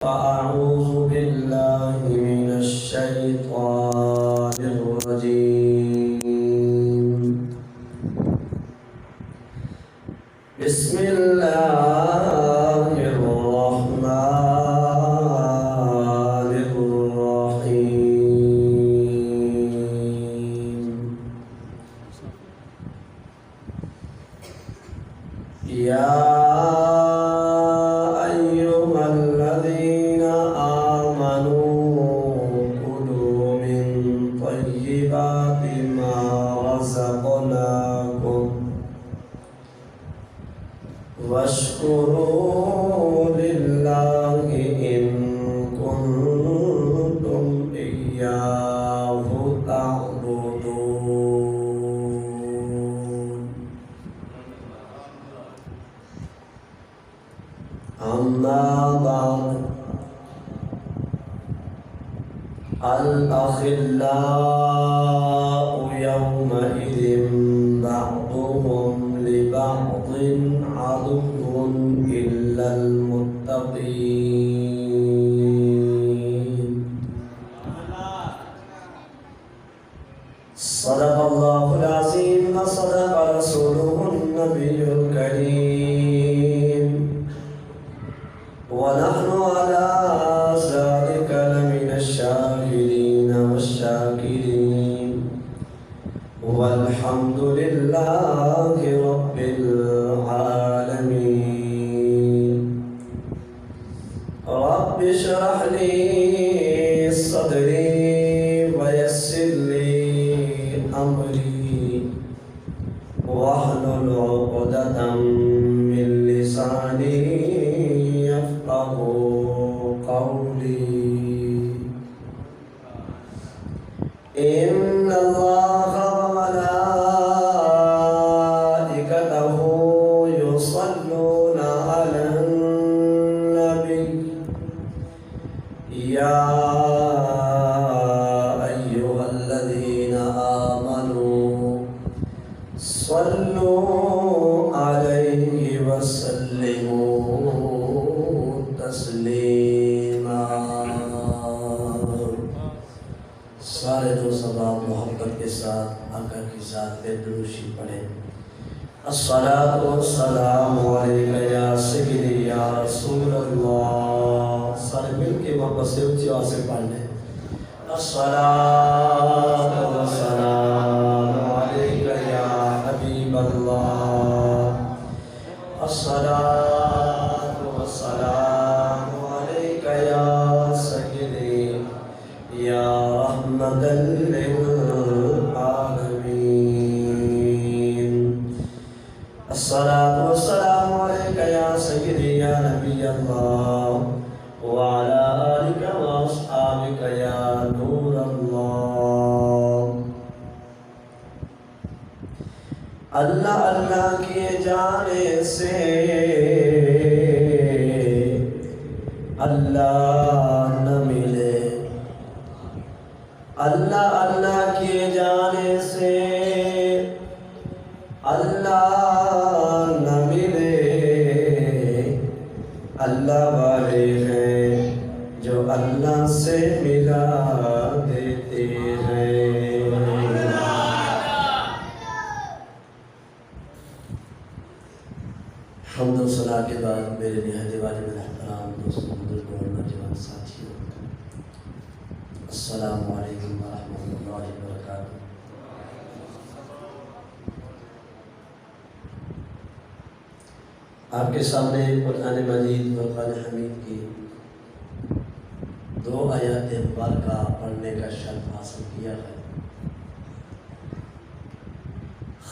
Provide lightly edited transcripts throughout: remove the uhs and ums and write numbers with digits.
أعوذ بالله من الشيطان الرجيم. بسم الله الرحمن الرحيم. يا أيها الذين آمنوا كلوا من طيبات ما رزقناكم واشكروا لله إن كنتم إياه تعبدون. أما بعد، الأخلاء يومئذ بعضهم لبعض عدو إلا المتقين. صدق الله العظيم وصدق رسوله النبي الكريم، ونحن على ذلك لمن الشاهدين والشاكرين، والحمد لله رب العالمين. رب اشرح لي صدري ويسر لي أمري واحلل عقدة من لساني يفقه قولي. إن الله وملائكته يصلون على النبي. يا أيها الذين آمنوا صلوا عليه وسلموا تسلیما. سارے دوست احباب محبت کے ساتھ آقا کی ذات پہ دروشی پڑھیں. الصلاۃ والسلام علیک یا سیدی یا رسول اللہ. سارے مل کے محبت سے اونچی آواز سے پڑھ لیں. الصلاۃ والسلام علیک یا حبیب اللہ. الصلاۃ والسلام علیک یا سیدی یا رحمت للعالمین. الصلاۃ والسلام علیک یا سیدی یا نبی اللہ وعلی آلک واصحابک یا نور اللہ. اللہ اللہ کیے جانے سے اللہ نہ ملے. اللہ اللہ کیے جانے سے اللہ نہ ملے. اللہ والے ہیں جو اللہ سے ملا دیتے ہیں. حمد و ثنا کے بعد میرے نہایت واجب الاحترام دوستوں، بزرگوں اور نوجوان ساتھیوں، السلام علیکم ورحمۃ اللہ وبرکاتہ. آپ کے سامنے قرآن مجید فرقان حمید کی 2 آیات مبارکہ پڑھنے کا شرف حاصل کیا ہے.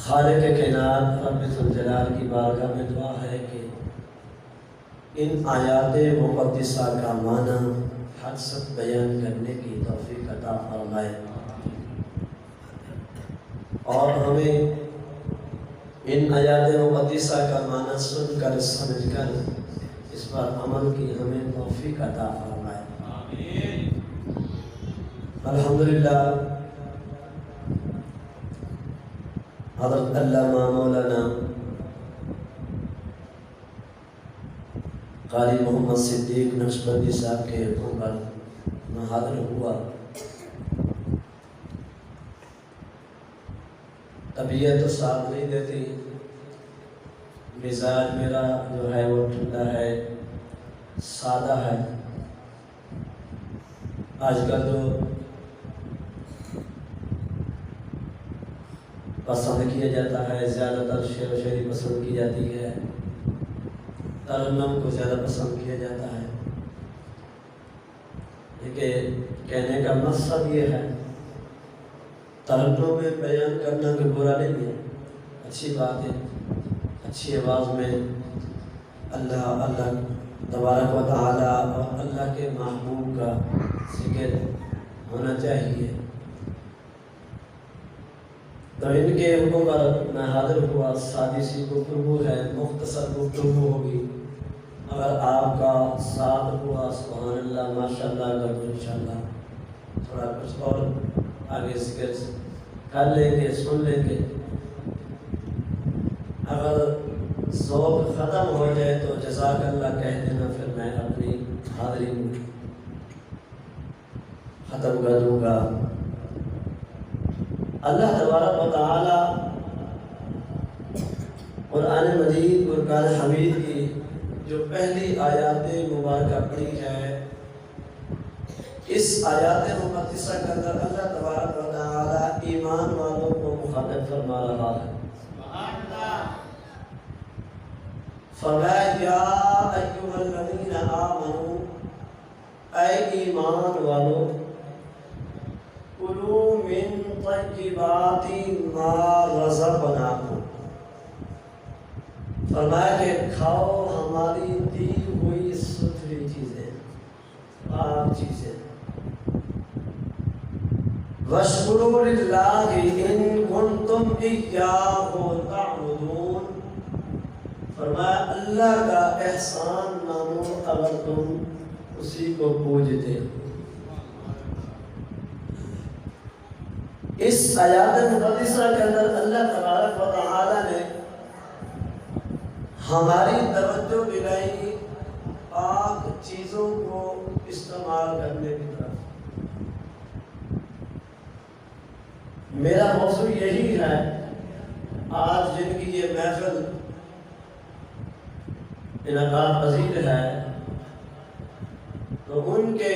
خالق کائنات رب ذوالجلال کی بارگاہ میں دعا ہے کہ ان آیات مقدسہ کا معنی حق سچ بیان کرنے کی توفیق عطا فرمائے، اور ہمیں ان آیات مقدسہ کا معنی سن کر سمجھ کر اس پر عمل کی ہمیں توفیق عطا فرمائے. الحمدللہ حضرت علامہ مولانا قاری محمد صدیق نقشبندی صاحب کے حکم پر میں حاضر ہوا۔ طبیعت تو ساتھ نہیں دیتی، مزاج میرا جو ہے وہ ٹھنڈا ہے، سادہ ہے۔ آج کل جو پسند کیا جاتا ہے، زیادہ تر شعر و شاعری پسند کی جاتی ہے، ترنم کو زیادہ پسند کیا جاتا ہے۔ لیکن کہنے کا مقصد یہ ہے، ترنم میں بیان کرنا کوئی برا نہیں ہے، اچھی بات ہے۔ اچھی آواز میں اللہ تبارک و تعالی اور اللہ کے محبوب کا ذکر ہونا چاہیے۔ تو ان کے حکم پر میں حاضر ہوا۔ سادی سی گفتگو ہے، مختصر گفتگو ہوگی۔ اگر آپ کا ساتھ ہوا سبحان اللہ ماشاء اللہ، اگر انشاءاللہ تھوڑا کچھ اور آگے ذکر کر لیں گے، سن لیں گے۔ اگر ذوق ختم ہو جائے تو جزاک اللہ کہہ دینا، پھر میں اپنی حاضری ختم کر دوں گا۔ اللہ تبارک و تعالی قرآن مجید فرقان حمید کی جو پہلی آیات مبارکہ پڑھی ہے، اس آیات مقدسہ کے اندر اللہ تبارک و تعالی ایمان والوں کو مخاطب فرما رہا ہے۔ فرمایا یا ایھا الذین آمنوا، اے ایمان والو، کلوا من طیبات ما رزقناکم، فرمایا کہ کھاؤ ہماری دی ہوئی ستھری چیزیں، پاک چیزیں۔ واشکروا للہ ان کنتم ایاہ تعبدون، فرمایا اللہ کا احسان مانو اگر تم اسی کو پوجتے ہو۔ اس آیات مقدسہ کے اندر اللہ تبارک و تعالی نے ہماری توجہ دلائی پاک چیزوں کو استعمال کرنے کی طرف۔ میرا موضوع یہی ہے، آج جن کی یہ محفل انعقاد پذیر ہے، تو ان کے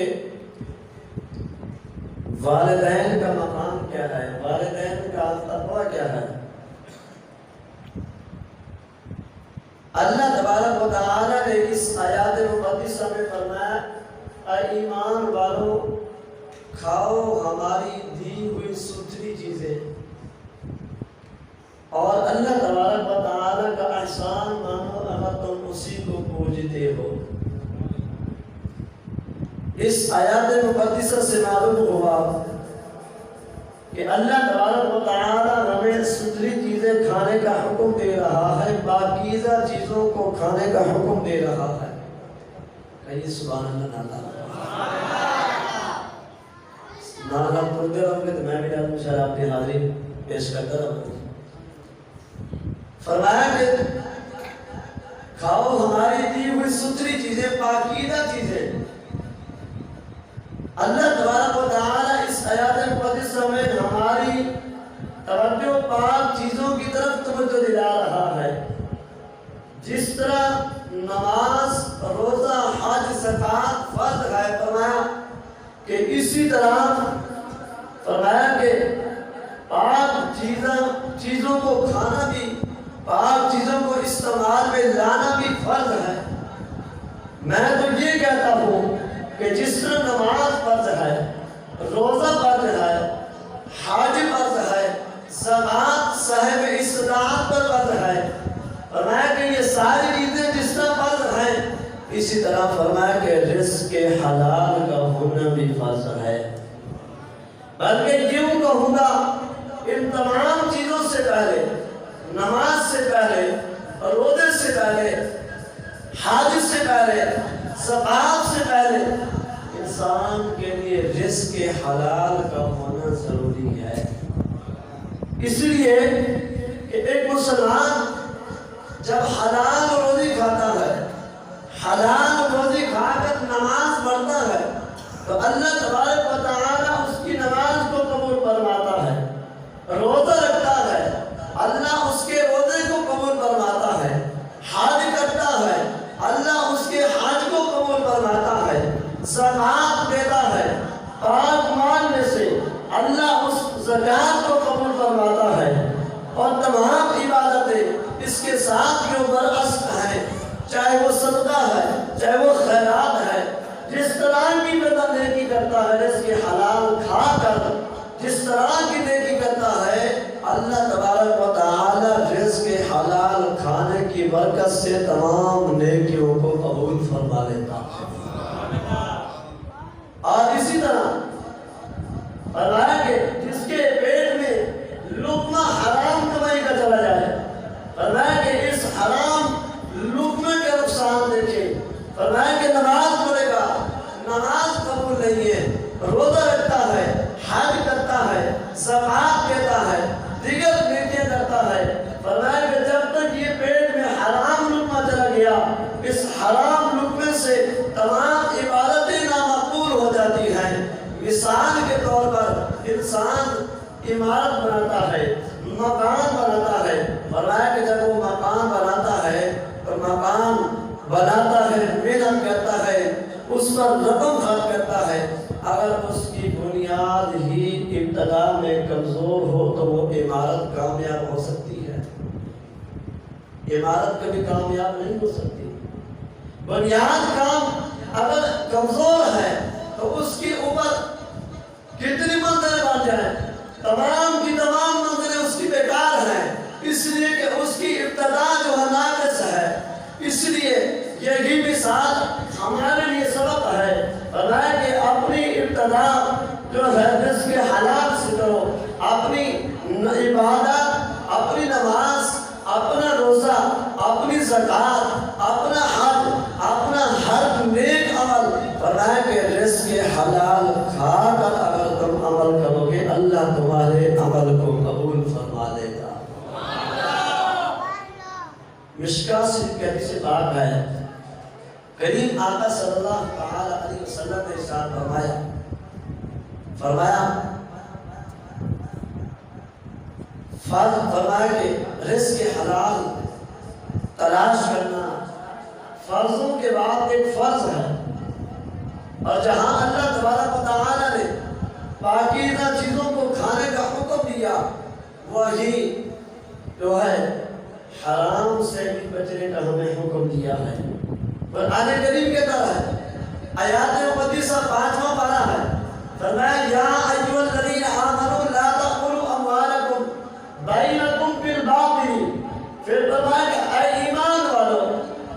والدین کا مقام کیا ہے، والدین کا تقویٰ کیا ہے۔ اللہ تبارک و تعالی نے اس آیات مقدسہ میں فرمایا اے ایمان والو، کھاؤ ہماری دی ہوئی ستھری چیزیں، اور اللہ تبارک و تعالی کا احسان مانو اگر تم اسی کو پوجتے ہو۔ اس آیات مقدسہ سے معلوم ہوا کہ اللہ تبارک و تعالی ہمیں ستھری چیزیں کھانے کا حکم دے رہا ہے، پاکیزہ چیزوں کو کھانے کا حکم دے رہا ہے۔ کہیے سبحان اللہ۔ نالا پڑھتے رہوں گے تو میں بھی رہوں شاید آپ کی حاضری پیش کرتا رہوں۔ فرمایا کہ کھاؤ ہماری دی ہوئی ستھری چیزیں، پاکیزہ چیزیں۔ اللہ تبارک و تعالی اس آیات مقدسہ میں ہماری توجہ پاک چیزوں کی طرف توجہ دلا رہا ہے۔ جس طرح نماز، روزہ، حج، زکوٰۃ فرض ہے، فرمایا کہ اسی طرح فرمایا کہ پاک چیزوں کو کھانا بھی، پاک چیزوں کو استعمال میں لانا بھی فرض ہے۔ میں تو یہ کہتا ہوں کہ جس طرح نماز فرض ہے، روزہ فرض ہے، حج فرض ہے، زکوٰۃ صاحب استطاعت پر فرض ہے، فرمایا کہ یہ ساری چیزیں جس طرح فرض ہیں، اسی طرح فرمایا کہ رزق حلال کا ہونا بھی فرض ہے۔ بلکہ یوں کہوں گا، ان تمام چیزوں سے پہلے، نماز سے پہلے، روزے سے پہلے، حج سے پہلے، زکوٰۃ سے پہلے انسان کے لیے رزق حلال کا ہونا ضروری ہے۔ اس لیے کہ ایک مسلمان جب حلال روزی کھاتا ہے، حلال روزی کھا کر نماز پڑھتا ہے تو اللہ تبارک و تعالیٰ اس کی نماز کو قبول فرماتا ہے۔ روزہ رکھتا ہے، اللہ اس کے روزے کو قبول فرماتا ہے۔ حج کرتا ہے، اللہ اس کے حج کو قبول فرماتا ہے۔ زکوٰۃ دیتا ہے، پاک مال میں سے اللہ اس زکوٰۃ کو قبول فرماتا ہے۔ اور تمام عبادتیں اس کے ساتھ جو برعکس ہیں، چاہے وہ صدقہ ہے، چاہے وہ خیرات ہے، جس طرح کی بندہ نیکی کرتا ہے رزق حلال کھا کر، جس طرح کی نیکی کرتا ہے، اللہ تبارک و تعالی رزق حلال کھانے کی برکت سے تمام نیکیوں کو قبول فرما لیتا ہے۔ اور اسی طرح فرمایا کہ جس کے پیٹ میں لقمہ حرام کمائی کا چلا جائے، فرمایا کہ اس حرام لقمے کے نقصان دیکھے، فرمایا کہ نماز پڑھے گا، نماز قبول نہیں ہے، روزہ رکھتا ہے، حج کرتا ہے، زکوٰۃ دیتا ہے، دیگر نیکیاں کرتا ہے، فرمایا کہ جب تک یہ پیٹ میں حرام لقمہ چلا گیا، اس حرام لقمے سے تمام عبادتیں نامقبول ہو جاتی ہیں۔ مثال کے طور پر انسان عمارت بناتا ہے، مکان بناتا ہے، فرمایا کہ جب وہ مکان بناتا ہے تو مکان بناتا ہے، محنت کرتا ہے، اس پر رقم خرچ کرتا ہے، اگر اس کی بنیاد ہی ابتدا میں کمزور ہو تو وہ عمارت کامیاب ہو سکتی ہے؟ عمارت کبھی کامیاب نہیں ہو سکتی۔ بنیاد کام اگر کمزور ہے تو اس کے اوپر کتنی منزلیں بن جائیں، تمام کی تمام منزلیں اس کی بیکار ہیں، اس لیے کہ اس کی ابتدا جو ہے ناقص ہے۔ اس لیے یہی مثال ہمارے لیے سبق ہے، فرمایا کہ اپنی ابتدا جو ہے رزق حلال سے کرو، اپنی عبادت، اپنی نماز، اپنا روزہ، اپنی زکوٰۃ، اپنا حج، اپنا ہر نیک عمل، فرمایا کہ رزق حلال کھا کر اگر تم عمل کرو گے اللہ تمہارے عمل کو قبول فرما لے گا۔ مشکاۃ شریف کی حدیث پاک ہے، کریم آقا صلی اللہ تعالی علیہ وسلم نے ارشاد فرمایا فرمایا کہ رزق حلال تلاش کرنا فرضوں کے بعد ایک فرض ہے، اور جہاں اللہ تبارک و تعالی نے پاکیزہ چیزوں کو کھانے کا حکم دیا، وہی جو ہے حرام سے بھی بچنے کا ہمیں حکم دیا ہے۔ قرآن کریم کہتا ہے، آیات مقدسہ 5واں پارہ ہے، فرمایا یا ایھا الذین آمنوا لا تأکلوا اموالکم بینکم بالباطل، پھر فرمایا کہ اے ایمان والو،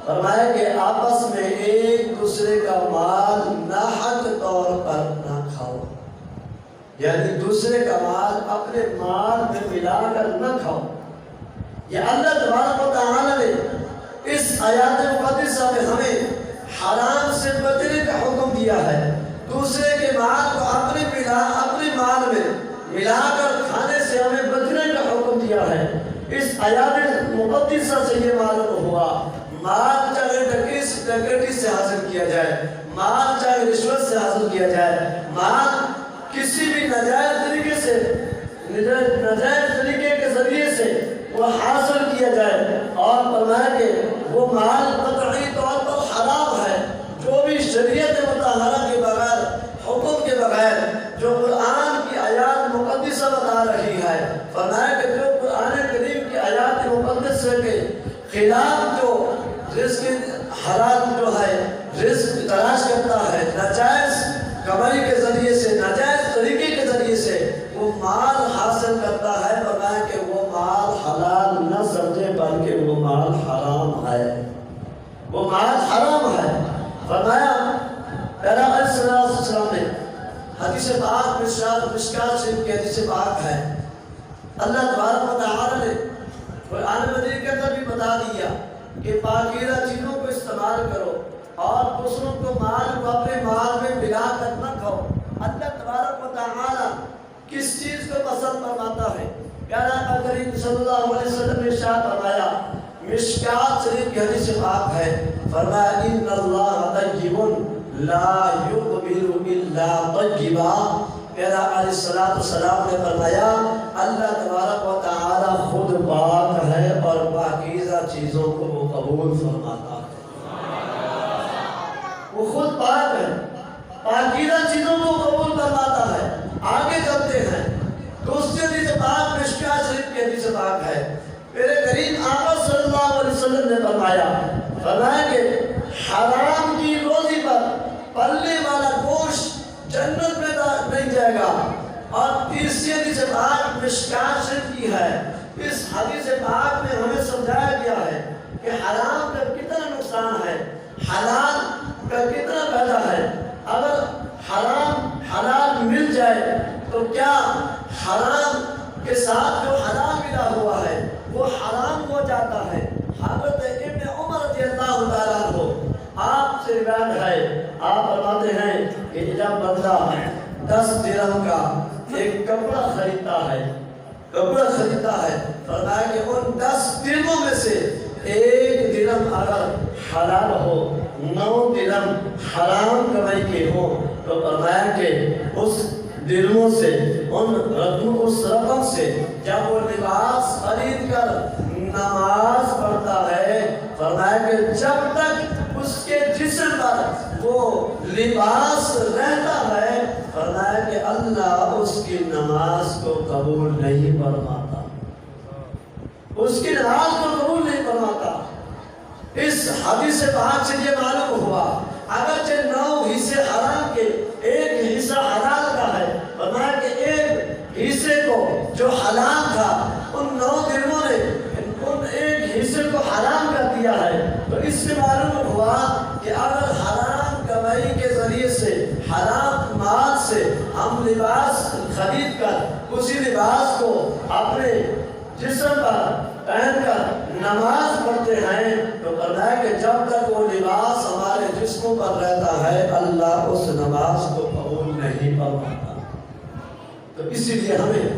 فرمایا کہ آپس میں ایک دوسرے کا مال ناحق طور پر نہ کھاؤ، یعنی دوسرے کا مال اپنے مال میں ملا کر نہ کھاؤ۔ یہ اللہ تبارک و تعالی نے اس آیات مقدسہ میں ہمیں حرام سے بچنے کا حکم دیا ہے، دوسرے کے مال کو اپنے مال میں ملا کر کھانے سے ہمیں بچنے کا حکم دیا ہے۔ اس آیات مقدسہ سے یہ معلوم ہوا، مال چاہے ڈکیتی سے حاصل کیا جائے، مال چاہے رشوت سے حاصل کیا جائے، مال کسی بھی ناجائز طریقے کے ذریعے سے وہ حاصل کیا جائے، اور فرمایا کہ وہ مال قطعی طور پر حرام ہے، جو بھی شریعت مطہرہ کے بغیر، حکم کے بغیر، جو قرآن کی آیات مقدسہ بتا رہی ہے، فرمایا کہ جو قرآن کریم کی آیات مقدسہ کے خلاف جو رزق حرام جو ہے رزق تلاش کرتا ہے، ناجائز کمائی کے ذریعے سے، ناجائز طریقے کے ذریعے سے وہ مال حاصل کرتا ہے، فرمایا کہ وہ مال حلال نہ سمجھے بلکہ وہ مال حرام ہے، وہ مال حرام ہے۔ فرمایا پیغمبر صلی اللہ علیہ وسلم نے حدیث پاک مشکاۃ شریف کی حدیث پاک ہے، اللہ تبارک و تعالی نے قرآن مجید کے اندر بھی بتا دیا کہ پاکیزہ چیزوں کو استعمال کرو اور دوسروں کو مال کو اپنے مال میں ملا کر نہ کھاؤ۔ اللہ تبارک و تعالی کس چیز کو پسند فرماتا ہے؟ پیارا کریم صلی اللہ علیہ وسلم نے ارشاد فرمایا، مشکات شریف کی حدیث پاک ہے، فرمایا ان اللہ طیب لا یقبل الا طیبا۔ پیارا علیہ السلام نے فرمایا اللہ تبارک و تعالی خود پاک ہے اور پاکیزہ چیزوں کو وہ قبول فرماتا ہے۔ وہ خود پاک ہے، پاکیزہ چیزوں کو قبول فرماتا ہے۔ آگے چلتے ہیں، دوسری حدیث پاک مشکات شریف کی حدیث پاک ہے، میرے کریم آقا صلی اللہ علیہ وسلم نے فرمایا کہ حرام کی روزی پر پلنے والا گوشت جنت میں نہیں جائے گا۔ اور تیسری حدیث پاک مشکات شریف کی ہے، اس حدیث پاک میں ہمیں سمجھایا گیا ہے کہ حرام کا کتنا نقصان ہے، حلال کا کتنا فائدہ ہے۔ اگر حرام حلال مل جائے تو کیا حرام کے ساتھ جو حلال ملا ہوا ہے وہ حرام ہو جاتا ہے۔ حضرت ابن عمر رضی اللہ تعالیٰ عنہ آپ سے روایت ہے، آپ فرماتے ہیں کہ جب بندہ 10 درہم کا ایک کپڑا خریدتا ہے، فرمایا کہ ان 10 درہموں میں سے 1 درہم اگر حلال ہو، 9 درہم حرام کمائی کے ہو، تو فرمایا کہ اس درہموں سے اس رقم سے جب وہ لباس خرید کر نماز پڑھتا ہے، فرمایا کہ جب تک اس کے جسم پر وہ لباس رہتا ہے، فرمایا کہ اللہ اس کی نماز کو قبول نہیں فرماتا، اس کی نماز کو قبول نہیں فرماتا۔ اس حدیث پاک سے یہ معلوم ہوا اگرچہ 9 حصے حرام کے 1 حصہ حلال کا ہے، فرمایا کہ 1 حصے کو جو حلال تھا ان 9 درہموں نے ان 1 حصے کو حرام کر دیا ہے۔ تو اس سے معلوم ہوا کہ اگر حرام کمائی کے ذریعے سے حرام مال سے ہم لباس خرید کر اسی لباس کو اپنے جسم پر پہن کر نماز پڑھتے ہیں، تو فرمایا کہ جب تک وہ لباس ہمارے جسموں پر رہتا ہے اللہ اس نماز کو قبول نہیں فرماتا۔ تو اسی لیے ہمیں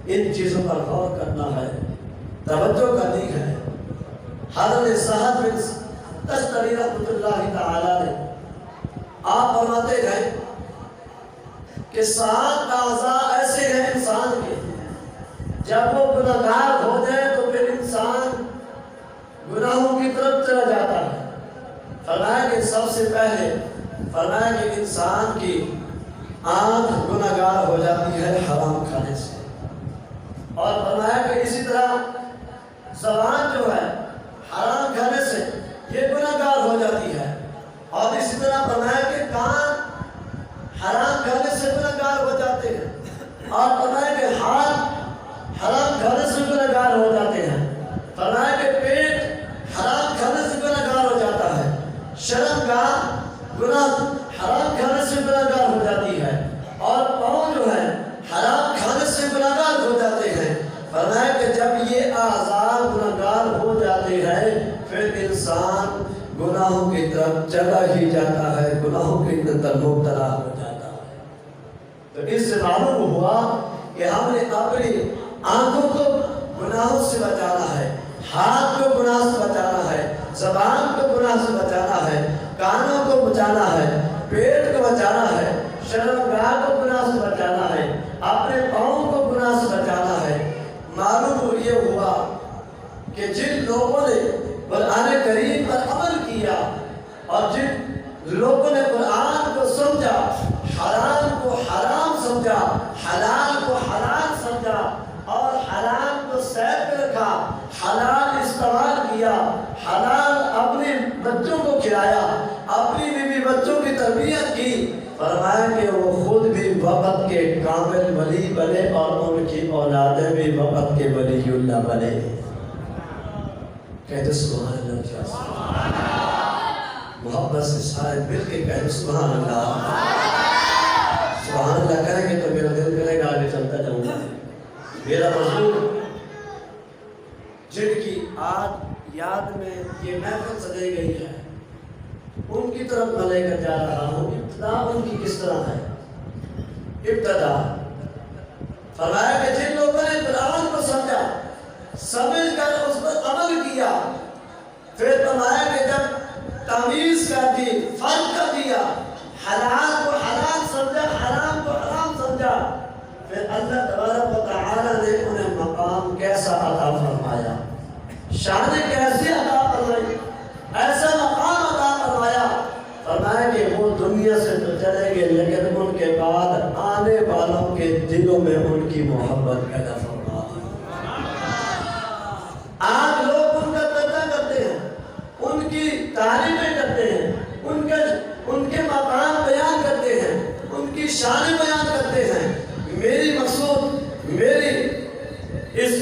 ان چیزوں پر غور کرنا ہے، توجہ کرنی ہے۔ حضرت سعد بن تستری رحمۃ اللہ تعالی نے آپ فرماتے ہیں کہ 7 اعضاء ایسے ہیں انسان کے، جب وہ گناہگار ہو جائے تو پھر انسان گناہوں کی طرف چلا جاتا ہے۔ فرمایا کہ سب سے پہلے فرمایا کہ انسان کی آنکھ گناہگار ہو جاتی ہے حرام کھانے سے، اور فرمایا کہ اسی طرح زبان جو ہے حرام کھانے سے یہ گناہگار ہو جاتی ہے، اور اسی طرح فرمایا کہ کان حرام کھانے سے گناہگار ہو جاتے ہیں، اور فرمایا کہ ہاتھ حرام کھانے سے گناہگار ہو جاتے ہیں، فرمایا کہ پیٹ حرام کھانے سے گناہگار ہو جاتا ہے، شرمگاہ گناہ حرام کھانے سے گناہگار ہو جاتی ہے، اور پاؤں جو ہے حرام کھانے سے گناہگار ہو جاتے ہیں۔ فرمایا کہ جب یہ اعضاء گناہگار ہو جاتے ہیں پھر انسان گناہوں کی طرف چلا ہی جاتا ہے، گناہوں کے اندر مبتلا ہو جاتا ہے۔ تو اس سے معلوم ہوا کہ ہم نے اپنی آنکھوں کو گناہوں سے بچانا ہے، ہاتھ کو گناہ سے بچانا ہے، زبان کو گناہ سے بچانا ہے، کانوں کو بچانا ہے، پیٹ کو بچانا ہے، شرمگاہ کو گناہ سے بچانا ہے، اپنے پاؤں کو گناہ سے بچانا ہے۔ معلوم یہ ہوا کہ جن لوگوں نے قرآن کریم پر عمل کیا اور جن لوگوں نے قرآن کو سمجھا، حرام کو حرام سمجھا، حلال کو حلال سمجھا، اور حرام کو سیب پہ رکھا، حلال استعمال کیا، حلال اپنے بچوں کو کھلایا، اپنی بیوی بچوں کی تربیت کی، فرمایا کہ وہ خود بھی وقت کے کامل ولی بنے اور ان کی اولادیں بھی وقت کے ولی اللہ بنے۔ کہتے سبحان اللہ، محبت سے سارے مل کے کہتے سبحان اللہ۔ سبحان اللہ کریں گے تو میرا دل کرے گا آگے چلتا جاؤں گا۔ میرا مضمون جن کی آج یاد میں یہ محفل سجائی گئی ہے ان کی طرف میں لے کر جا رہا ہوں۔ ابتدا ان کی کس طرح ہے؟ ابتدا فرمایا کہ جن لوگوں نے قرآن کو سمجھا، سمجھ کر اس پر عمل کیا، دیا. پھر فرمایا کہ جب تمیز کر دی، فرق کر دیا، حلال کو حلال سمجھا، حرام کو حرام سمجھا، پھر اللہ تبارک و تعالی نے انہیں مقام کیسا عطا فرمایا، شان کیسی عطا فرمائی، ایسا مقام عطا فرمایا. فرمایا کہ وہ دنیا سے تو چلے گئے لیکن ان کے بعد آنے والوں کے دلوں میں ان کی محبت پیدا فرما دی. آج لوگ ان کا چرچا کرتے ہیں، ان کی تعریفیں کرتے ہیں، ان کے مقام بیان کرتے ہیں، ان کی شان بیان کرتے ہیں. میری مقصود، میری اس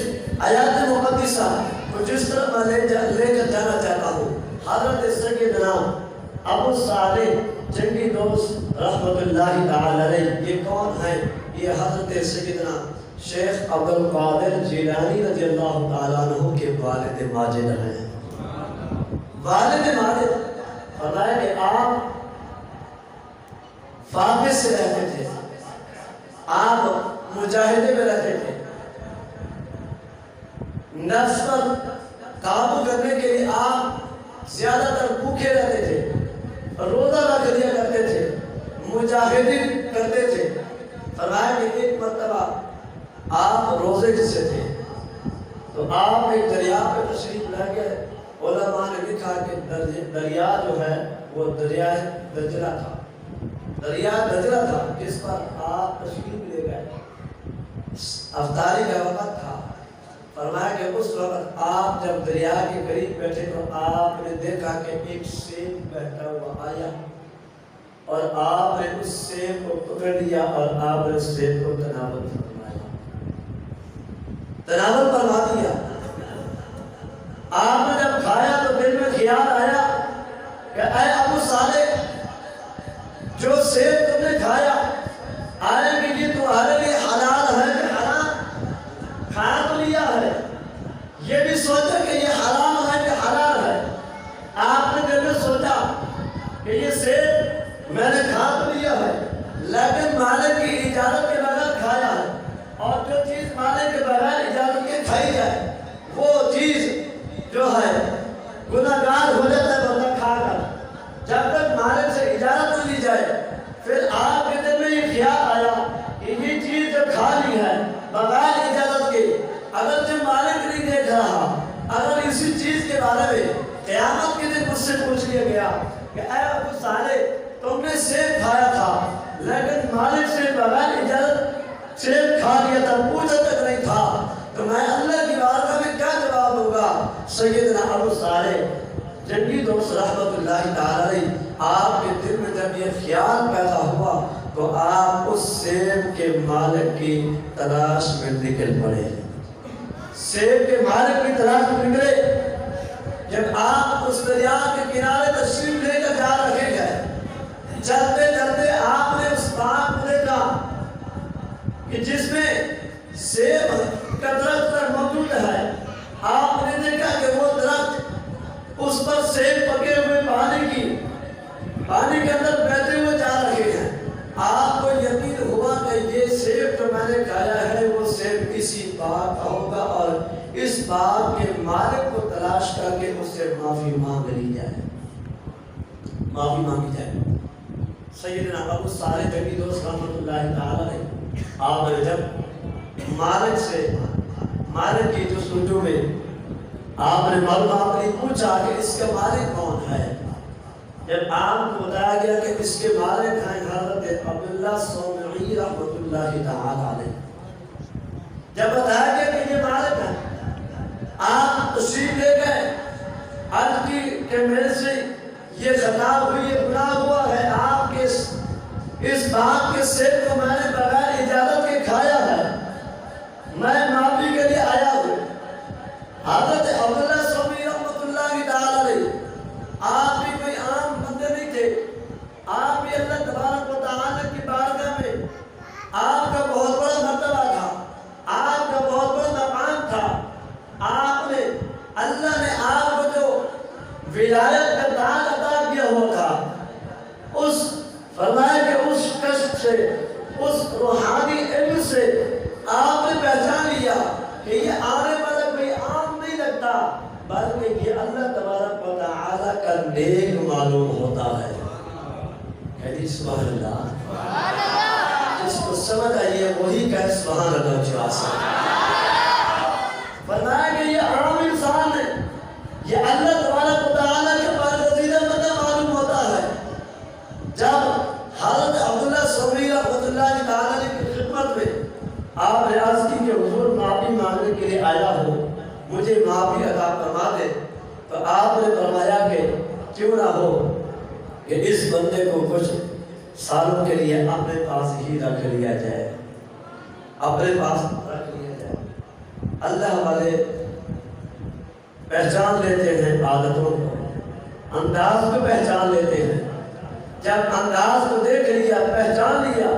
آیات مقدسہ کو جس طرح میں لے کر جانا چاہتا ہوں، حضرت سیدنا ابو صالح جنگی دوست رحمت اللہ تعالی علیہ یہ کون ہیں؟ یہ حضرت سیدنا شیخ عبد القادر جیلانی رضی اللہ تعالیٰ عنہ کے والد ماجد ہیں. والد ماجد فرمایا کہ آپ فاقس سے رہتے تھے، آپ مجاہدے میں رہتے تھے، نفس پر قابو کرنے کے لیے آپ زیادہ تر بھوکے رہتے تھے، روزہ رکھ دیا کرتے تھے، مجاہدی کرتے تھے. فرمایا کہ ایک مرتبہ آپ روزے سے تھے تو آپ ایک دریا پہ تشریف لے گئے. علماء نے لکھا کہ دریا جو ہے وہ دریائے دجلہ تھا، دریا دجلہ تھا جس پر آپ تشریف لے گئے. افطاری کا وقت تھا. فرمایا کہ اس وقت آپ جب دریا کے قریب بیٹھے تو آپ نے دیکھا کہ ایک سیب بہتا ہوا آیا اور آپ نے اس سیب کو پکڑ لیا اور آپ نے اس سیب کو تناول فرمایا، تناول فرما دیا. آپ نے جب کھایا تو دل میں خیال آیا کہ اے ابو صالح، جو سیب تم نے کھایا آیا کہ یہ تمہارے لیے حلال ہے کہ حرام؟ کھا تو لیا ہے، یہ بھی سوچا کہ یہ حرام ہے کہ حلال ہے. آپ نے دل میں سوچا کہ یہ سیب میں نے کھا تو لیا ہے لیکن مالک کی اجازت کے بغیر کھایا ہے، اور جو چیز مالک کے بغیر اجازت کے کھائی جائے وہ چیز جو ہے گناہگار ہو جاتا ہے بندہ کھا کر. جب تک مالک سے اجازت نہ لی جائے پھر آپ کے دل میں یہ خیال آیا کہ یہ چیز جو کھا لی ہے بغیر اجازت کے، اگر جو مالک نہیں دیکھ رہا، اگر اسی چیز کے بارے میں قیامت کے دن مجھ سے پوچھ لیا گیا کہ اے ابو صالح تم نے سیب کھایا تھا لیکن مالک سے بغیر اجازت سیب کھا لیا تھا، پوچھا تک نہیں تھا، تو میں اللہ کی بارگاہ میں کیا جواب دوں گا؟ سیدنا ابو صالح جنگی دوست رحمت اللہ تعالی علیہ، آپ کے دل میں جب یہ خیال پیدا ہوا تو آپ اس سیب کے مالک کی تلاش میں نکل پڑے. سیب کے مالک کی تلاش میں نکلے. جب آپ اس دریا کے کنارے تشریف لے کر جا رہے ہیں، چلتے چلتے آپ نے اس باغ کو دیکھا کہ جس میں سیب کا درخت موجود ہے. آپ نے دیکھا کہ وہ درخت اس پر سیب پکے ہوئے پانی کے اندر بہتے ہوئے جا رہے ہیں. آپ کو یقین ہوا کہ یہ سیب جو میں نے کھایا ہے وہ سیب کسی باغ کا ہوگا اور اس باغ کے مالک کو تلاش کر کے اس سے معافی مانگ لی جائے، معافی مانگی جائے. سیدنا ابو صالح جنگی دوست رحمت اللہ تعالی علیہ، آپ نے جب مالک کی جستجو میں آپ نے معلومات نہیں پوچھا کہ اس کا مالک کون ہے. جب آپ کو بتایا گیا کہ اس کے مالک ہیں حضرت عبداللہ صومعی رحمت اللہ تعالی علیہ، جب بتایا گیا کہ یہ مالک ہے، آپ تشریف لے گئے، عرض کی کہ میرے سے یہ خطا ہوئی، یہ گناہ ہوا ہے، آپ کے اس باغ کے سیب کو میں نے بغیر اجازت کے کھایا ہے، میں معافی کے لیے آیا ہوں. حضرت عبداللہ صومعی رحمت اللہ تعالی علیہ، آپ بھی کوئی عام بندے نہیں تھے، آپ بھی اللہ تبارک و تعالی کی بارگاہ میں آپ کا بہت بڑا مرتبہ تھا، آپ کا بہت بڑا مقام تھا. آپ نے اللہ نے آپ کو جو ولایت کا تاج عطا کیا ہوا تھا، اس فرمایا کہ اس کشف سے، اس روحانی علم ایک معلوم ہوتا ہے۔ کہہ سبحان اللہ۔ جس کو سمجھ آئیے وہی کہے سبحان اللہ چواسا۔ فرمایا کہ یہ عام انسان ہے، یہ اللہ تبارک و تعالیٰ کے پاکیزہ مطلب معلوم ہوتا ہے۔ جب حضرت عبداللہ سوری رحمۃ اللہ تعالیٰ کی خدمت میں آپ نے عرض کی کہ حضور معافی مانگنے کے لیے آیا ہو، مجھے معافی عطا فرما دے، تو آپ نے فرمایا کہ کیوں نہ ہو کہ اس بندے کو کچھ سالوں کے لیے اپنے پاس ہی رکھ لیا جائے، اپنے پاس رکھ لیا جائے۔ اللہ والے پہچان لیتے ہیں عادتوں کو، انداز کو پہچان لیتے ہیں۔ جب انداز کو دیکھ لیا، پہچان لیا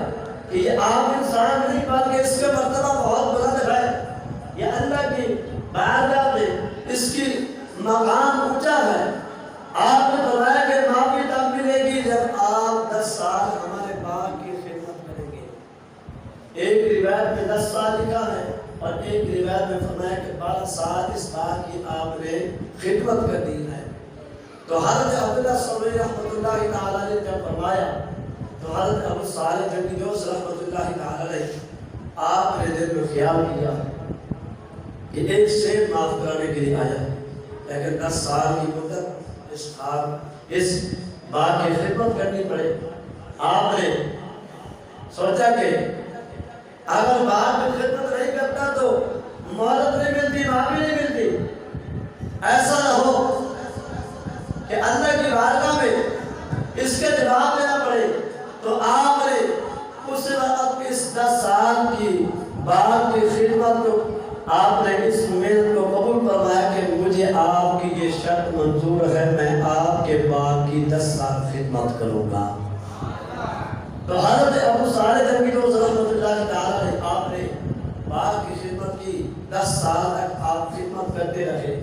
کہ یہ عام انسان نہیں بلکہ اس کا مرتبہ بہت بلند ہے، یہ اللہ کی بارگاہ میں اس کی مقام اونچا ہے، آپ نے فرمایا کہ معافی تب ملے گی جب آپ 10 سال ہمارے باغ کی خدمت کریں گے۔ ایک روایت میں 10 سال لکھا ہے اور ایک روایت میں فرمایا کہ 12 سال اس باغ کی آپ نے خدمت کر دی ہے۔ تو حضرت عبداللہ سوری رحمۃ اللہ تعالیٰ نے جب فرمایا تو حضرت ابو صالح جنگی دوست رحمۃ اللہ تعالیٰ نے آپ نے دل میں خیال کیا کہ ایک شیخ معاف کرانے کے لیے آیا، لیکن 10 سال کی مدت اس بات کی خدمت کرنی پڑے۔ آپ نے سوچا کہ اگر بات میں خدمت نہیں کرتا تو مہلت نہیں ملتی، معافی نہیں ملتی۔ ایسا نہ ہو کہ اللہ کی بارگاہ میں اس کے جواب دینا پڑے، تو آپ نے اس وقت اس 10 سال کی بات کی خدمت کو آپ نے اس محنت کو قبول فرمایا کہ مجھے آپ کی یہ شرط منظور ہے، میں آپ کے باغ کی 10 سال خدمت کروں گا۔ تو حضرت ابو صالح جنگی دوست رحمۃ اللہ تعالیٰ نے آپ نے باغ کی خدمت کی، 10 سال تک آپ خدمت کرتے رہے۔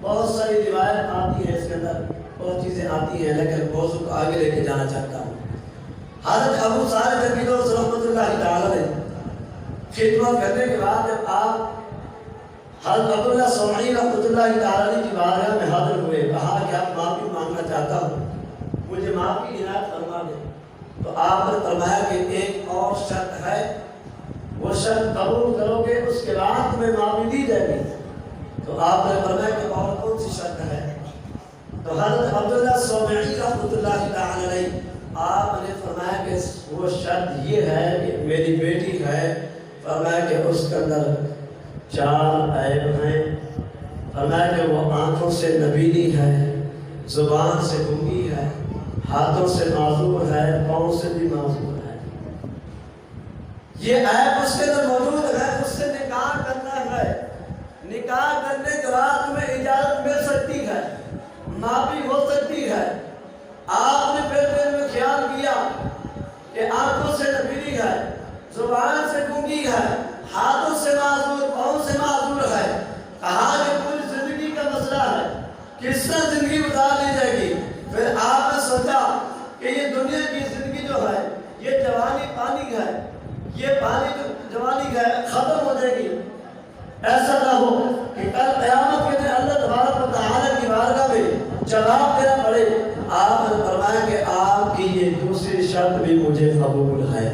بہت ساری روایت آتی ہے، اس کے اندر بہت چیزیں آتی ہیں، لیکن موضوع کو آگے لے کے جانا چاہتا ہوں۔ حضرت ابو صالح جنگی دوست رحمۃ اللہ تعالیٰ نے خدمت کرنے کے بعد جب آپ حضرت عبداللہ سوری رحمۃ اللہ تعالیٰ کی بارگاہ میں حاضر ہوئے، کہا کہ آپ معافی مانگنا چاہتا ہوں، مجھے معافی عنایت فرما دیں۔ تو آپ نے فرمایا کہ ایک اور شرط ہے، وہ شرط قبول کرو گے اس کے بعد تمہیں معافی دی جائے گی۔ تو آپ نے فرمایا کہ اور کون سی شرط ہے؟ تو حضرت عبداللہ سوری رحمۃ اللہ تعالیٰ علیہ آپ نے فرمایا کہ وہ شرط یہ ہے کہ میری بیٹی ہے، فرمایا کہ اس کے اندر 4 عیب ہیں، فرمایا کہ وہ آنکھوں سے نبیلی ہے، زبان سے گونگی ہے، ہاتھوں سے معذور ہے، پاؤں سے بھی معذور ہے۔ یہ عیب اس کے اندر موجود ہے، اس سے نکاح کرنا ہے، نکاح کرنے کے بعد تمہیں اجازت مل سکتی ہے، معافی ہو سکتی ہے۔ آپ نے پھر دل میں خیال کیا کہ آنکھوں سے نبیلی ہے، زبان سے گونگی ہے، ہاتھوں سے معذور، پاؤں سے معذور ہے، کہا کہ پوری زندگی کا مسئلہ ہے، کس طرح زندگی گزار لی جائے گی؟ پھر آپ نے سوچا کہ یہ دنیا کی زندگی جو ہے یہ جوانی پانی ہے، یہ پانی جو جوانی ہے ختم ہو جائے گی۔ ایسا نہ ہو کہ کل قیامت کے دن اللہ تبارک و تعالیٰ کی بارگاہ میں جواب دینا پڑے۔ آپ نے فرمایا کہ آپ کی یہ دوسری شرط بھی مجھے قبول ہے،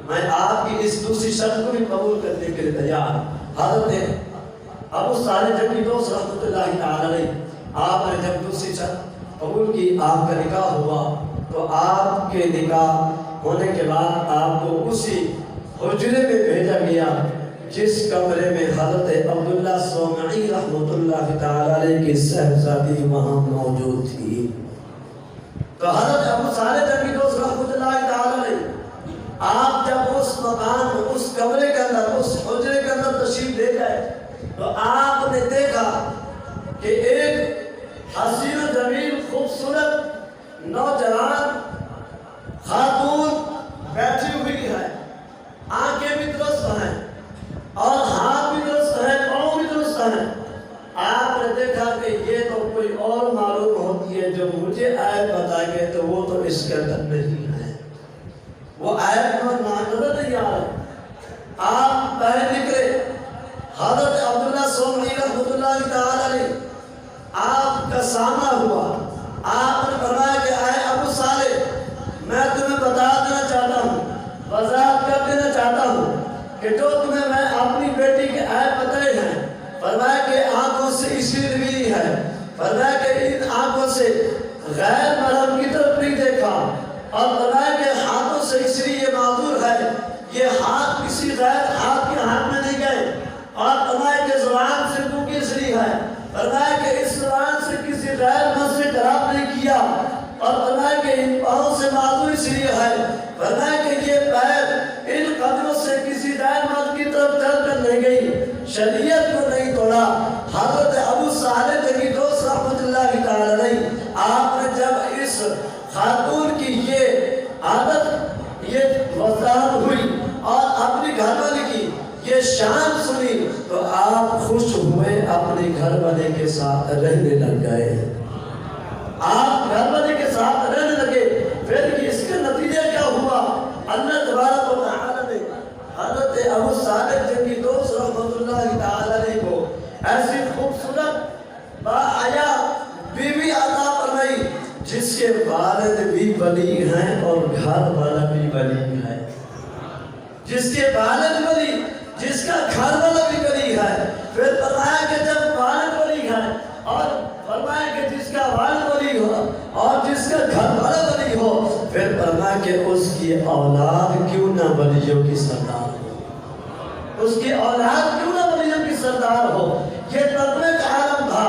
میں آپ کی اس دوسری شرط کو بھی قبول کرنے کے لیے تیار۔ حضرت ابو صالح جنگی دوست رحمۃ اللہ تعالیٰ علیہ آپ نے جب دوسری شرط قبول کی، آپ کا نکاح ہوا، تو آپ کے نکاح ہونے کے بعد آپ کو اسی حجرے میں بھیجا گیا جس کمرے میں حضرت عبداللہ سوری رحمۃ اللہ تعالیٰ علیہ کی صاحبزادی وہاں موجود تھی۔ تو حضرت ابو صالح جنگی دوست رحمۃ اللہ تعالیٰ علیہ آپ جب اس مکان میں، اس کمرے کے اندر، اس حجرے کے اندر تشریف لے گئے تو آپ نے دیکھا کہ ایک حسین و جمیل خوبصورت نوجوان خاتون بیٹھی ہوئی ہے، آنکھیں بھی درست ہیں اور ہاتھ بھی درست ہیں، پاؤں بھی درست ہیں۔ آپ نے دیکھا کہ یہ تو کوئی اور معلوم ہوتی ہے، جو مجھے عیب بتائیں گے تو وہ تو اس کے اندر نہیں ہے، وہ عیب نظر نہیں آ رہے۔ آپ باہر نکلے، حضرت عبداللہ سوری رحمۃ اللہ تعالیٰ علیہ آپ کا سامنا ہوا، کہ جو تمہیں میں اپنی بیٹی کے عیب بتائے ہیں، فرمایا کہ آنکھوں سے اسی روی ہے، فرمایا کہ ان آنکھوں سے غیر محرم کی طرف نہیں دیکھا، اور فرمایا کہ ہاتھوں سے اس لیے یہ معذور ہے، یہ ہاتھ کسی غیر ہاتھ کے ہاتھ میں نہیں گئے، اور فرمایا کہ زبان سے کیونکہ اس لیے ہے، فرمایا کہ اس زبان سے کسی غیر مرد سے خراب نہیں کیا، اور فرمایا کہ ان پاؤں سے معذور اس لیے ہے، فرمایا کہ یہ پیر ان قدموں سے کسی غیر مرد کی طرف چل کر نہیں گئی، شریعت کو نہیں توڑا۔ حضرت ابو صالح تکی دوست رحمت اللہ تعالی علیہ، آپ نے جب اس خاتون کی یہ عادت، یہ وضاحت ہوئی اور اپنی گھر والی کی یہ شان سنی، تو آپ خوش ہوئے، اپنے گھر والے کے ساتھ رہنے لگ گئے، آپ گھر والے کے ساتھ رہنے لگے۔ پھر اس کے نتیجے کیا ہوا؟ اللہ تبارک و تعالی نے حضرت ابو صالح تکی دوست رحمت اللہ تعالی علیہ کو ایسی خوبصورت باحیا بیوی عطا فرمائی جس کے والد بھی ولی ہیں اور گھر والا بھی ولی ہے، جس کے والد ولی، جس کا گھر والا بھی ولی ہے۔ پھر فرمایا کہ جب والد ولی ہے اور فرمایا کہ جس کا والد ولی ہو اور جس کا گھر والا ولی ہو، پھر فرمایا کہ اس کی اولاد کیوں نہ ولیوں کی سردار ہو، اس کی اولاد کیوں نہ ولیوں کی سردار ہو۔ یہ تقوی کا عالم تھا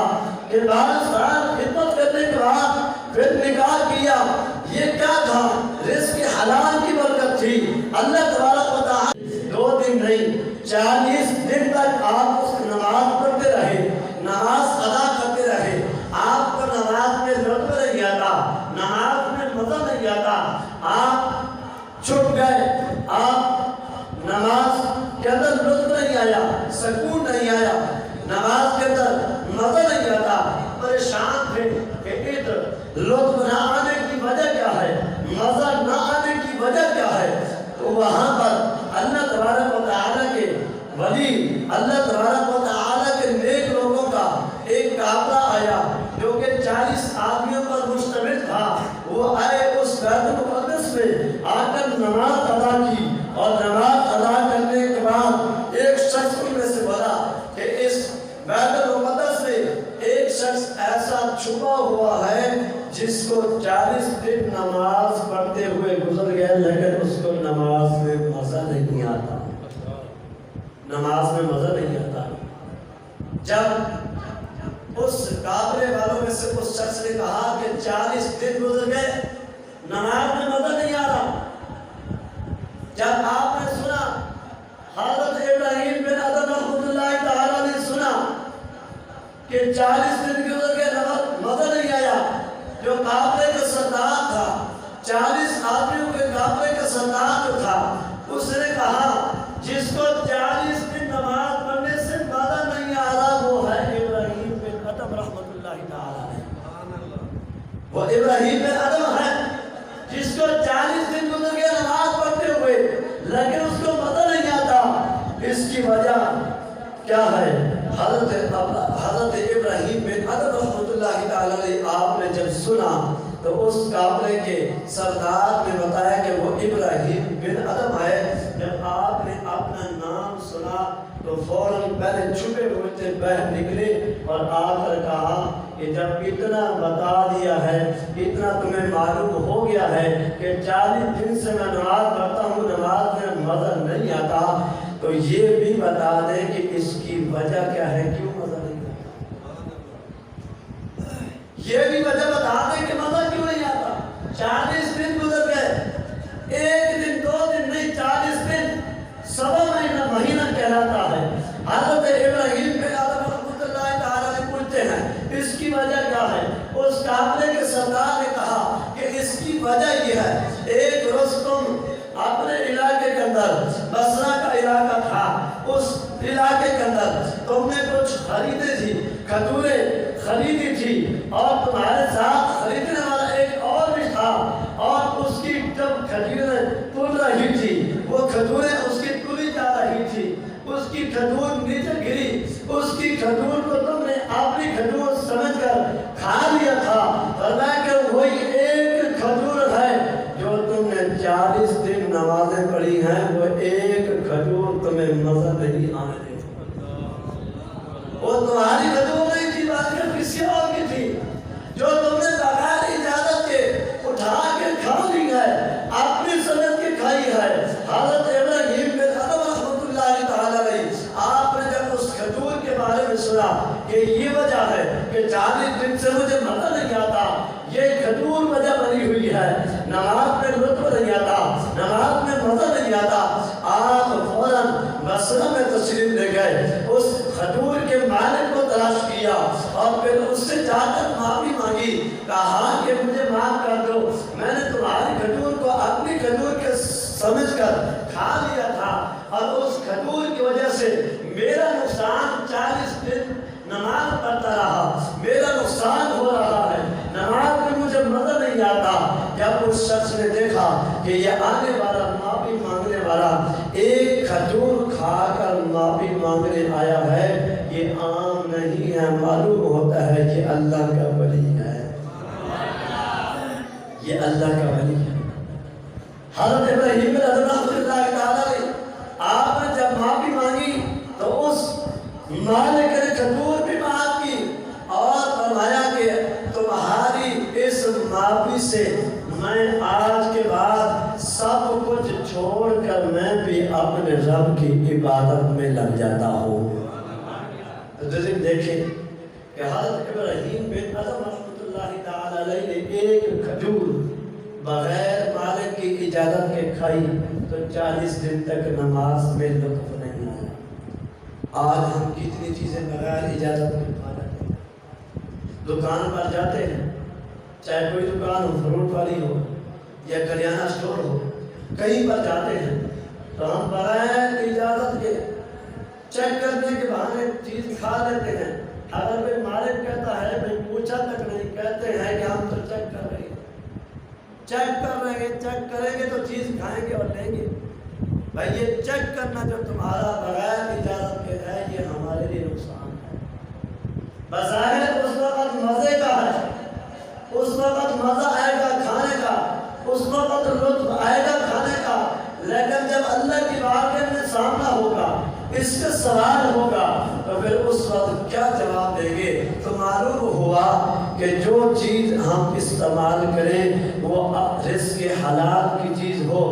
کہ 12 سال خدمت کرنے کے بعد پھر نکاح کیا۔ یہ کیا تھا؟ رزق حلال کی برکت تھی۔ اللہ تبارک و تعالی 2 دن نہیں 40 دن تک آپ اس نماز پڑھتے رہے، نماز ادا کرتے رہے، آپ کو نماز میں لطف نہیں آتا، نماز میں مزہ نہیں آتا، آپ چھپ گئے، آپ نماز کے اندر لطف نہیں آیا، سکون نہیں آیا، نماز کے اندر مزہ نہیں آتا، پریشان تھے کہ لطف نہ آنے کی وجہ کیا ہے، مزہ نہ آنے کی وجہ کیا ہے۔ تو وہاں پر اللہ تبارک و تعالی کے ولی، اللہ تبارک و تعالی کے نیک لوگوں کا ایک قافلہ آیا جو کہ 40 آدمیوں پر مشتمل تھا۔ وہ آئے اس بیت المقدس میں آ کر نماز ادا کی، اور نماز ادا کرنے کے بعد ایک شخص ان میں سے بولا کہ اس بیت المقدس میں ایک شخص ایسا چھپا ہوا ہے جس کو 40 دن نماز پڑھتے ہوئے گزر گئے، لیکن اس کو نماز میں مزہ نہیں آتا، نماز میں مزہ نہیں آتا۔ جب اس قافلے والوں میں سے اس شخص نے کہا کہ 40 دن گزر گئے، نماز میں مزہ نہیں آ رہا، جب آپ نے سنا، حضرت ابراہیم بن ادم رحمۃ اللہ تعالی نے سنا کہ 40 دن گزر گئے، مزہ نہیں آیا، جو قافلے کا سردار تھا، 40 آدمیوں کے قافلے کا سردار جو تھا، اس نے کہا جس کو 40 دن نماز پڑھنے سے مزہ نہیں آ رہا وہ ہے ابراہیم بن ادم رحمۃ اللہ تعالی، وہ ابراہیم بن ادم ہے جس کو 40 دن گزر گئے نماز پڑھتے ہوئے، لیکن اس کو مزہ نہیں آتا۔ اس کی وجہ کیا ہے؟ حضرت ابراہیم بن ادم رحمۃ اللہ تعالی علیہ آپ نے جب سنا تو اس قافلے کے سردار نے بتایا کہ وہ ابراہیم بن ادم ہے۔ جب آپ نے اپنا نام سنا تو فوراً پہلے چھپے ہوئے تھے باہر نکلے اور آ کر کہا کہ جب اتنا بتا دیا ہے، اتنا تمہیں معلوم ہو گیا ہے کہ 40 دن سے میں نماز پڑھتا ہوں، نماز میں مزہ نہیں آتا، تو یہ بھی بتا دیں کہ اس کی وجہ کیا ہے، کیوں مزہ نہیں آتا، یہ بھی وجہ بتا دیں کہ مزہ کیوں نہیں آتا۔ 40 دن گزر گئے، 1 دن 2 دن نہیں، 40 دن، سوا مہینہ کہلاتا ہے۔ حضرت ابراہیم بن ادم رحمۃ اللہ تعالی پوچھتے ہیں اس کی وجہ کیا ہے؟ اس قافلے کے سردار نے کہا کہ اس کی وجہ یہ ہے، ایک روز تم اپنے علاقے کے اندر، بصرہ کا علاقہ تھا، اس علاقے کے اندر تم نے کچھ خریدے تھی، کھجوریں خریدی تھی، اور تمہارے ساتھ خریدنے والا ایک اور بھی تھا، اور اس کی جب کھجوریں تل رہی تھی، وہ کھجوریں اس کی تلی جا رہی تھی، اس کی کھجور نیچے گری، اس کی کھجور کو تم نے اپنی کھجور سمجھ کر کھا لیا تھا، فرمایا کہ وہی ایک کھجور ہے جو تم نے 40 دن نمازیں پڑھی ہیں، وہ ایک کھجور تمہیں مزہ نہیں آنے دے، وہ تمہاری کھجور نہیں تھی، بلکہ کسی اور کی تھی، جو تم نے بغیر اجازت کے اٹھا کے کھا لی ہے، اپنی سمجھ کے کھائی ہے۔ حضرت ابراہیم بن ادم رحمۃ اللہ تعالی علیہ، آپ نے جب اس کھجور کے بارے میں سنا کہ یہ وجہ ہے کہ 40 دن سے مجھے مزہ نہیں آتا، یہ کھجور وجہ بنی ہوئی ہے، نماز میں لطف نہیں آتا، نماز میں مزہ نہیں آتا، آپ فوراً بصرہ میں تشریف لے گئے، اس کھجور کے مالک کو تلاش کیا اور پھر اس سے جا کر معافی مانگی، کہا کہ مجھے معاف کر دو، میں نے تمہاری کھجور کو اپنی کھجور کے سمجھ کر کھا لیا تھا، اور اس کھجور کی وجہ سے میرا نقصان 40 دن نماز پڑھتا رہا، میرا نقصان ہو رہا ہے، نماز میں مجھے مزہ نہیں آتا۔ جب اس شخص نے دیکھا کہ یہ آنے والا معافی مانگنے والا ایک کھجور کھا کر معافی مانگنے آیا ہے، یہ عام نہیں ہے، معلوم ہوتا ہے یہ اللہ کا ولی ہے، یہ اللہ کا ولی ہے۔ حضرت ابراہیم بن ادم رحمۃ اللہ تعالی علیہ، آپ نے جب معافی مانگی تو اس مالک نے کھجور بھی معاف کی اور فرمایا کہ تمہاری اس معافی سے میں آج کے بعد سب کچھ چھوڑ کر میں بھی اپنے رب کی عبادت میں لگ جاتا ہوں۔ تو دیکھیں کہ حضرت ابراہیم بن ادم رحمۃ اللہ تعالی علیہ نے ایک کھجور بغیر مالک کی اجازت کے کھائی تو 40 دن تک نماز میں لطف نہیں آیا۔ آج ہم کتنی چیزیں بغیر اجازت کے کھا لیتے ہیں، دکان پر جاتے ہیں، چاہے کوئی دکان ہو، فروٹ والی ہو یا کریانہ اسٹور ہو، کہیں پر جاتے ہیں تو ہم بغیر اجازت کے چیک کرنے کے بہانے چیز کھا لیتے ہیں۔ اگر کوئی مالک کہتا ہے میں پوچھا تک نہیں، کہتے ہیں کہ ہم تو چیک کر رہے ہیں، چیک کر رہے ہیں، چیک کریں گے تو چیز کھائیں گے اور لیں گے۔ بھائی یہ چیک کرنا جو تمہارا بغیر اجازت کے ہے، یہ ہمارے لیے نقصان ہے۔ بظاہر اس وقت مزے کا ہے، اس وقت مزہ آئے گا کھانے کا، اس وقت لطف آئے گا کھانے کا، لیکن جب اللہ کی بارگاہ میں سامنا ہوگا، اس سے سوال ہوگا تو پھر اس وقت کیا جواب دیں گے؟ تو معلوم ہوا کہ جو چیز ہم استعمال کریں وہ رزق حلال کی چیز ہو،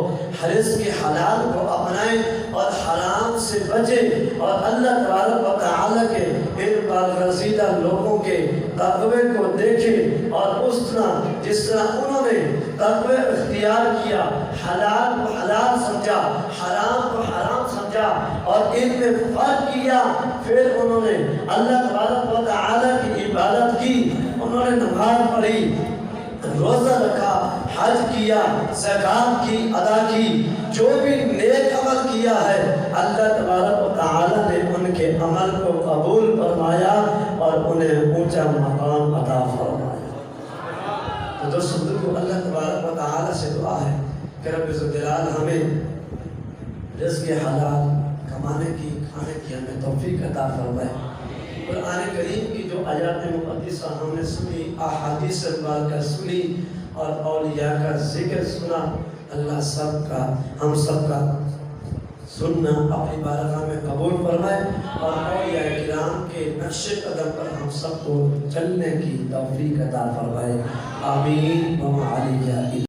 رزق حلال کو اپنائیں اور حرام سے بچیں، اور اللہ تبارک و تعالیٰ کے ان برگزیدہ لوگوں کے تقوی کو دیکھیں، اور اس طرح جس طرح انہوں نے تقوی اختیار کیا، حلال کو حلال سمجھا، حرام کو حرام سمجھا اور ان میں فرق کیا، پھر انہوں نے اللہ تبارک و تعالیٰ کی عبادت کی، انہوں نے نماز پڑھی، روزہ رکھا، حج کیا، زکات کی ادا کی، جو بھی نیک عمل کیا ہے اللہ تبارک و تعالیٰ نے ان کے عمل کو قبول فرمایا اور انہیں اونچا مقام عطا فرمایا۔ تو دوستو کو اللہ تبارک و تعالیٰ سے دعا ہے کہ رب ذوالجلال ہمیں رزق حلال کمانے کی، کھانے کی ہمیں توفیق عطا فرمائے۔ قرآن کریم کی جو آیات مقدسہ ہم نے سنی، احادیث مبارکہ سنی اور اولیاء کا ذکر سنا، اللہ سب کا، ہم سب کا سننا اپنی بارگاہ میں قبول فرمائے اور اولیاء کرام کے نقش قدم پر ہم سب کو چلنے کی توفیق عطا فرمائے۔ آمین۔